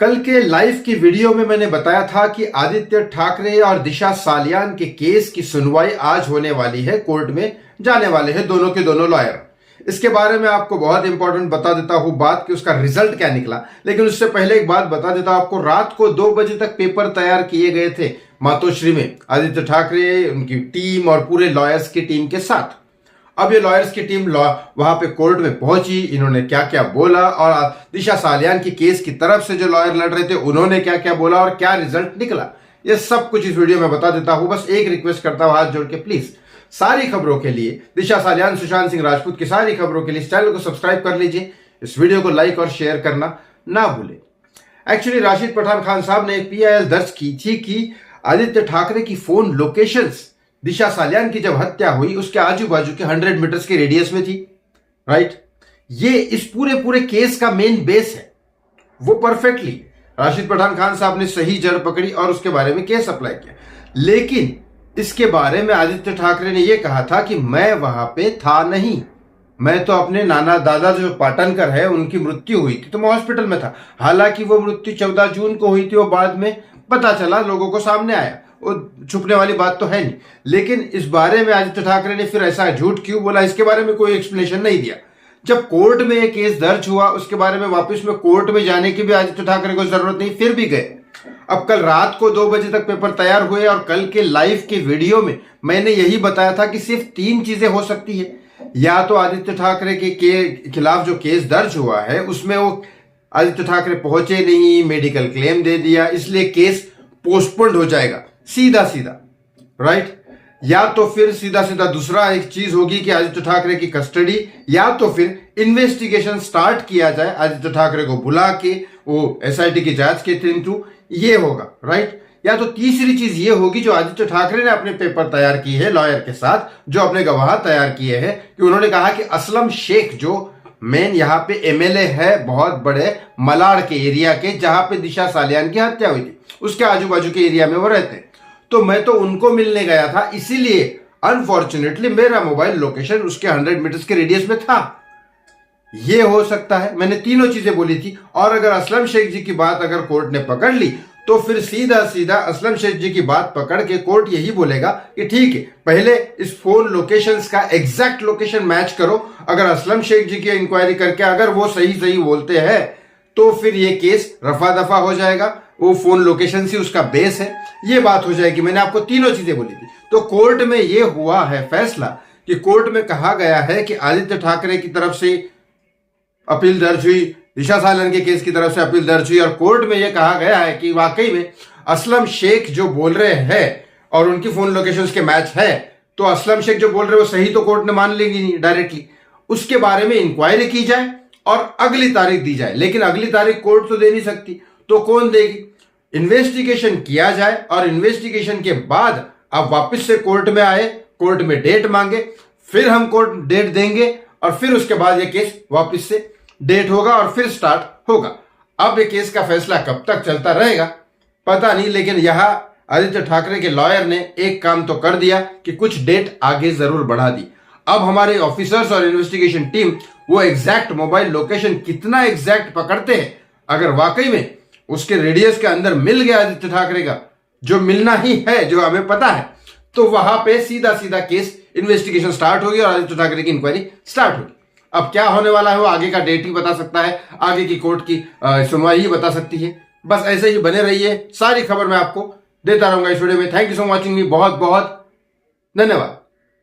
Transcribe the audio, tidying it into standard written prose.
कल के लाइव की वीडियो में मैंने बताया था कि आदित्य ठाकरे और दिशा सालियान के केस की सुनवाई आज होने वाली है। कोर्ट में जाने वाले हैं दोनों के दोनों लॉयर। इसके बारे में आपको बहुत इंपॉर्टेंट बता देता हूं बात कि उसका रिजल्ट क्या निकला। लेकिन उससे पहले एक बात बता देता हूं आपको, रात को 2 बजे तक पेपर तैयार किए गए थे मातोश्री में, आदित्य ठाकरे, उनकी टीम और पूरे लॉयर्स की टीम के साथ। अब ये लॉयर्स की टीम वहां पे कोर्ट में पहुंची, इन्होंने क्या क्या बोला और दिशा सालियान की केस की तरफ से जो लॉयर लड़ रहे थे उन्होंने क्या क्या बोला और क्या रिजल्ट निकला, ये सब कुछ इस वीडियो में बता देता हूं। बस एक रिक्वेस्ट करता हूं हाथ जोड़ के, प्लीज सारी खबरों के लिए, दिशा सालियान, सुशांत सिंह राजपूत की सारी खबरों के लिए इस चैनल को सब्सक्राइब कर लीजिए, इस वीडियो को लाइक और शेयर करना ना भूलें। एक्चुअली राशिद पठान खान साहब ने एक PIL दर्ज की थी कि आदित्य ठाकरे की फोन लोकेशंस दिशा सालियान की जब हत्या हुई उसके आजू बाजू के 100 मीटर्स के रेडियस में थी, राइट। ये इस पूरे केस का मेन बेस है। वो परफेक्टली राशिद पठान खान साहब ने सही जड़ पकड़ी और उसके बारे में केस अप्लाई किया। लेकिन इसके बारे में आदित्य ठाकरे ने यह कहा था कि मैं वहां पे था नहीं, मैं तो अपने नाना दादा जो पाटनकर है उनकी मृत्यु हुई थी तो मैं हॉस्पिटल में था। हालांकि वो मृत्यु 14 जून को हुई थी, वो बाद में पता चला, लोगों को सामने आया, वो छुपने वाली बात तो है नहीं। लेकिन इस बारे में आदित्य ठाकरे ने फिर ऐसा झूठ क्यों बोला, इसके बारे में कोई एक्सप्लेनेशन नहीं दिया। जब कोर्ट में ये केस दर्ज हुआ उसके बारे में वापस में कोर्ट में जाने की भी आदित्य ठाकरे को जरूरत नहीं, फिर भी गए। अब कल रात को 2 बजे तक पेपर तैयार हुए और कल के लाइव के वीडियो में मैंने यही बताया था कि सिर्फ 3 चीजें हो सकती है। या तो आदित्य ठाकरे के खिलाफ जो केस दर्ज हुआ है उसमें वो आदित्य ठाकरे पहुंचे नहीं, मेडिकल क्लेम दे दिया, इसलिए केस पोस्टपोन्ड हो जाएगा सीधा सीधा, राइट। या तो फिर सीधा सीधा दूसरा एक चीज होगी कि आदित्य ठाकरे की कस्टडी, या तो फिर इन्वेस्टिगेशन स्टार्ट किया जाए आदित्य ठाकरे को बुला के, वो SIT की जांच के थ्रू, ये होगा, राइट। या तो तीसरी चीज ये होगी जो आदित्य ठाकरे ने अपने पेपर तैयार की है लॉयर के साथ, जो अपने गवाह तैयार किए हैं, कि उन्होंने कहा कि असलम शेख जो मेन यहाँ पे MLA है बहुत बड़े मलाड़ के एरिया के, जहां पे दिशा सालियान की हत्या हुई थी, उसके आजू बाजू के एरिया में वो रहते हैं, तो मैं तो उनको मिलने गया था, इसीलिए अनफॉर्चुनेटली मेरा मोबाइल लोकेशन उसके 100 मीटर्स के रेडियस में था। ये हो सकता है, मैंने तीनों चीजें बोली थी। और अगर असलम शेख जी की बात अगर कोर्ट ने पकड़ ली तो फिर सीधा सीधा असलम शेख जी की बात पकड़ के कोर्ट यही बोलेगा कि ठीक है, पहले इस फोन लोकेशंस का एग्जैक्ट लोकेशन मैच करो। अगर असलम शेख जी की इंक्वायरी करके अगर वो सही बोलते हैं तो फिर ये केस रफा दफा हो जाएगा, वो फोन लोकेशन ही उसका बेस है, ये बात हो जाएगी। मैंने आपको तीनों चीजें बोली थी। तो कोर्ट में ये हुआ है फैसला कि कोर्ट में कहा गया है कि आदित्य ठाकरे की तरफ से अपील दर्ज हुई, दिशा सालियान के केस की तरफ से अपील दर्ज हुई, और कोर्ट में यह कहा गया है कि वाकई में असलम शेख जो बोल रहे हैं और उनकी फोन लोकेशंस के मैच है, तो असलम शेख जो बोल रहे हैं वो सही तो कोर्ट ने मान लेगी नहीं डायरेक्टली। उसके बारे में इंक्वायरी की जाए और अगली तारीख दी जाए। लेकिन अगली तारीख कोर्ट तो दे नहीं सकती, तो कौन देगी? इन्वेस्टिगेशन किया जाए और इन्वेस्टिगेशन के बाद आप वापस से कोर्ट में आए, कोर्ट में डेट मांगे, फिर हम कोर्ट डेट देंगे और फिर उसके बाद ये केस वापस से डेट होगा और फिर स्टार्ट होगा। अब ये केस का फैसला कब तक चलता रहेगा पता नहीं, लेकिन यहां आदित्य ठाकरे के लॉयर ने एक काम तो कर दिया कि कुछ डेट आगे जरूर बढ़ा दी। अब हमारे ऑफिसर्स और इन्वेस्टिगेशन टीम वो एग्जैक्ट मोबाइल लोकेशन कितना एग्जैक्ट पकड़ते हैं, अगर वाकई में उसके रेडियस के अंदर मिल गया आदित्य ठाकरे का, जो मिलना ही है, जो हमें पता है, तो वहां पे सीधा सीधा केस इन्वेस्टिगेशन स्टार्ट होगी और आदित्य ठाकरे की इंक्वायरी स्टार्ट होगी। अब क्या होने वाला है वो आगे का डेट ही बता सकता है, आगे की कोर्ट की सुनवाई ही बता सकती है। बस ऐसे ही बने रहिए, सारी खबर मैं आपको देता रहूंगा इस वीडियो में। Thank you so much watching मी, बहुत बहुत धन्यवाद।